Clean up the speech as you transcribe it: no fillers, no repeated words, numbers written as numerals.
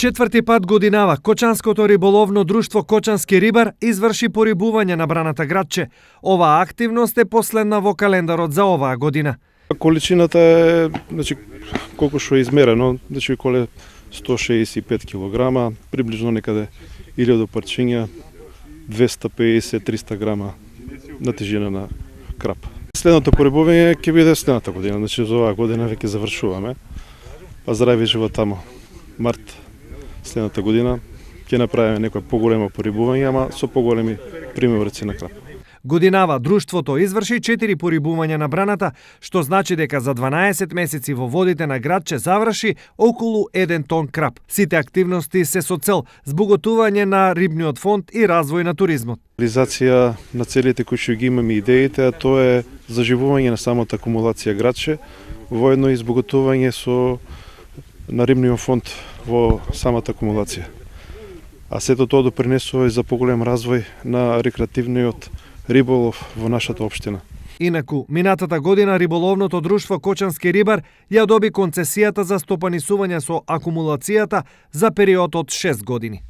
Четврти пат годинава, Кочанското риболовно друштво Кочански рибар изврши порибување на браната градче. Оваа активност е последна во календарот за оваа година. Количината е, колку што е измерено, околу 165 кг, приближно некаде 1000 парчиња, 250-300 грама на тежина на крап. Следното порибување ќе биде следната година, за оваа година веќе завршуваме. Па здраве живот тамо. Март следната година ќе направиме некој поголемо порибување, ама со поголеми примеврци на крап. Годинава друштвото изврши 4 порибувања на браната, што значи дека за 12 месеци во водите на градче заврши околу 1 тон крап. Сите активности се со цел збогатување на рибниот фонд и развој на туризмот. Реализација на целите кои што ги имаме идеите, а тоа е заживување на самата акумулација градче, воедно и збогатување на рибниот фонд во самата акумулација. А сето тоа допринесува и за поголем развој на рекреативниот риболов во нашата општина. Инаку, минатата година риболовното друштво Кочански рибар ја доби концесијата за стопанисување со акумулацијата за период од 6 години.